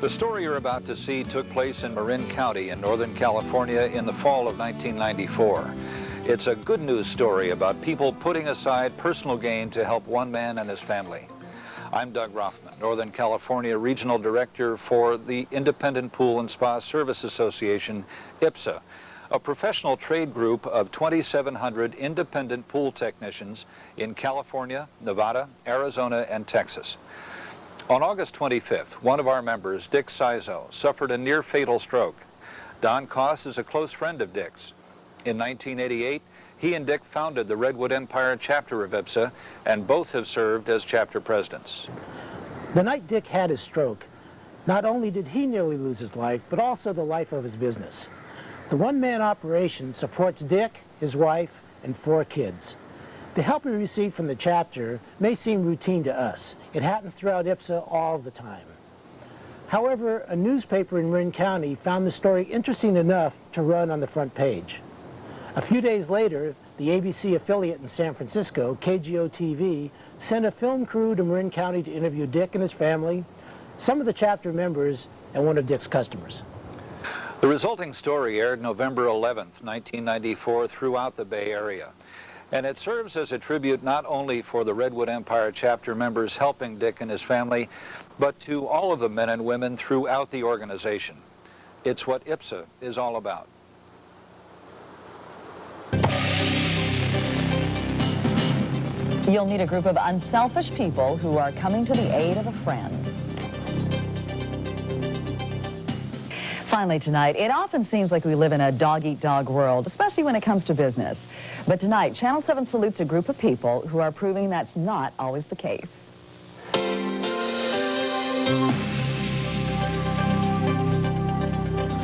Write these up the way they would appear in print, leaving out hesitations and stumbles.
The story you're about to see took place in Marin County in Northern California in the fall of 1994. It's a good news story about people putting aside personal gain to help one man and his family. I'm Doug Rothman, Northern California Regional Director for the Independent Pool and Spa Service Association, IPSSA, a professional trade group of 2,700 independent pool technicians in California, Nevada, Arizona, and Texas. On August 25th, one of our members, Dick Sizoo, suffered a near-fatal stroke. Don Koss is a close friend of Dick's. In 1988, he and Dick founded the Redwood Empire Chapter of IPSSA, and both have served as chapter presidents. The night Dick had his stroke, not only did he nearly lose his life, but also the life of his business. The one-man operation supports Dick, his wife, and 4 kids. The help we receive from the chapter may seem routine to us. It happens throughout IPSSA all the time. However, a newspaper in Marin County found the story interesting enough to run on the front page. A few days later, the ABC affiliate in San Francisco, KGO-TV, sent a film crew to Marin County to interview Dick and his family, some of the chapter members, and one of Dick's customers. The resulting story aired November 11th, 1994 throughout the Bay Area. And it serves as a tribute not only for the Redwood Empire Chapter members helping Dick and his family, but to all of the men and women throughout the organization. It's what IPSSA is all about. You'll meet a group of unselfish people who are coming to the aid of a friend. Finally tonight, it often seems like we live in a dog-eat-dog world, especially when it comes to business. But tonight, Channel 7 salutes a group of people who are proving that's not always the case.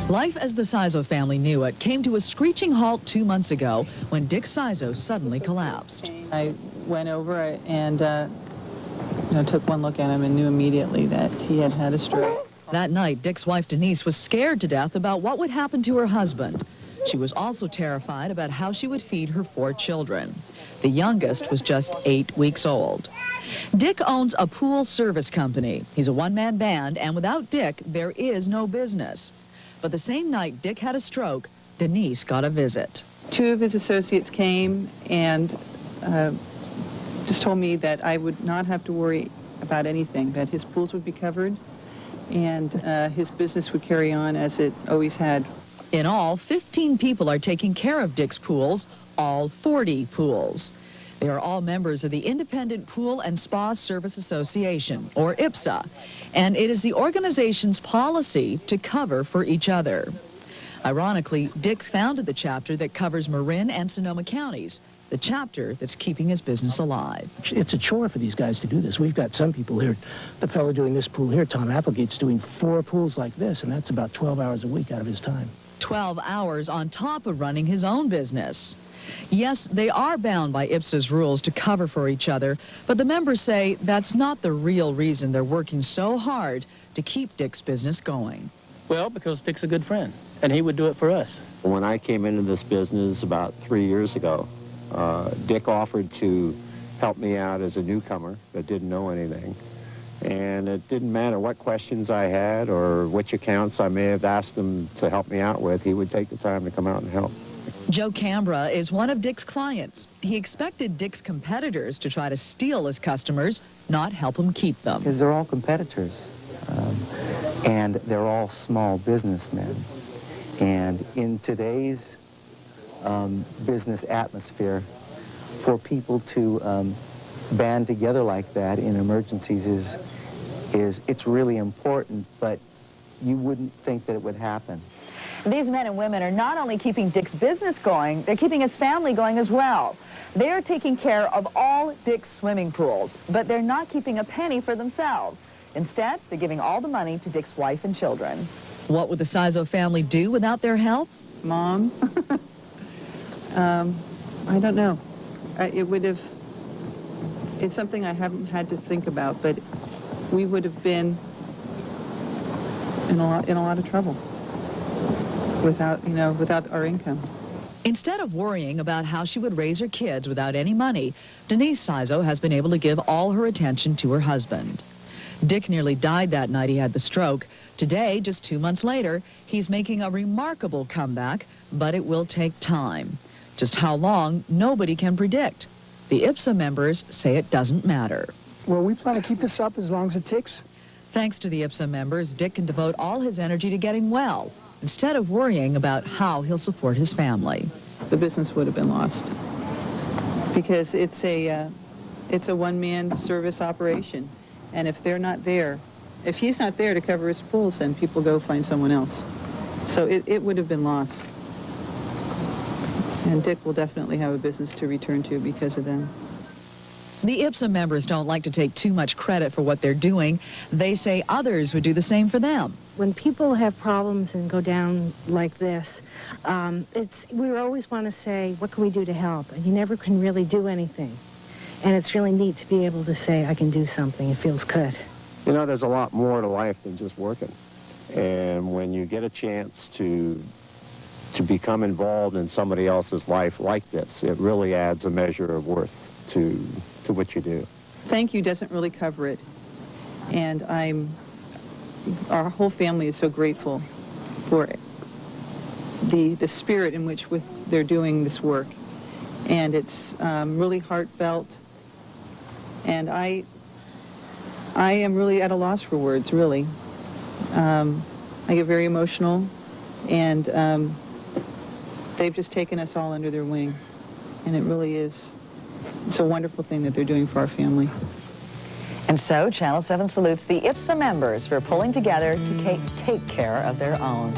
Life as the Sizoo family knew it came to a screeching halt 2 months ago when Dick Sizoo suddenly collapsed. I went over and took one look at him and knew immediately that he had had a stroke. That night, Dick's wife Denise was scared to death about what would happen to her husband. She was also terrified about how she would feed her 4 children. The youngest was just 8 weeks old. Dick owns a pool service company. He's a one-man band, and without Dick, there is no business. But the same night Dick had a stroke, Denise got a visit. 2 of his associates came and just told me that I would not have to worry about anything, that his pools would be covered, and his business would carry on as it always had. In all, 15 people are taking care of Dick's pools, all 40 pools. They are all members of the Independent Pool and Spa Service Association, or IPSSA, and it is the organization's policy to cover for each other. Ironically, Dick founded the chapter that covers Marin and Sonoma counties, the chapter that's keeping his business alive. It's a chore for these guys to do this. We've got some people here. The fellow doing this pool here, Tom Applegate's doing 4 pools like this, and that's about 12 hours a week out of his time. 12 hours on top of running his own business. Yes, they are bound by IPSSA's rules to cover for each other, but the members say that's not the real reason they're working so hard to keep Dick's business going. Well, because Dick's a good friend, and he would do it for us. When I came into this business about 3 years ago, Dick offered to help me out as a newcomer that didn't know anything. And it didn't matter what questions I had or which accounts I may have asked him to help me out with, he would take the time to come out and help. Joe Cambra is one of Dick's clients. He expected Dick's competitors to try to steal his customers, not help him keep them. Because they're all competitors, and they're all small businessmen. And in today's business atmosphere, for people to band together like that in emergencies it's really important, but you wouldn't think that it would happen. These men and women are not only keeping Dick's business going, they're keeping his family going as well. They're taking care of all Dick's swimming pools, but they're not keeping a penny for themselves. Instead, they're giving all the money to Dick's wife and children. What would the Sizoo family do without their help? Mom? I don't know. It's something I haven't had to think about, but we would have been in a lot of trouble without our income. Instead of worrying about how she would raise her kids without any money, Denise Sizoo has been able to give all her attention to her husband. Dick nearly died that night he had the stroke. Today, just 2 months later, he's making a remarkable comeback, but it will take time. Just how long, nobody can predict. The IPSSA members say it doesn't matter. Well, we plan to keep this up as long as it takes. Thanks to the IPSSA members, Dick can devote all his energy to getting well, instead of worrying about how he'll support his family. The business would have been lost because it's a one-man service operation. And if they're not there, if he's not there to cover his pools, then people go find someone else. So it would have been lost. And Dick will definitely have a business to return to because of them. The IPSSA members don't like to take too much credit for what they're doing. They say others would do the same for them. When people have problems and go down like this, we always want to say, what can we do to help? And you never can really do anything. And it's really neat to be able to say, I can do something. It feels good. You know, there's a lot more to life than just working. And when you get a chance to become involved in somebody else's life like this, it really adds a measure of worth to what you do. Thank you doesn't really cover it. And our whole family is so grateful for the spirit in which they're doing this work. And it's really heartfelt. And I am really at a loss for words, really. I get very emotional, and they've just taken us all under their wing. And it really is, it's a wonderful thing that they're doing for our family. And so Channel 7 salutes the IPSSA members for pulling together to take care of their own.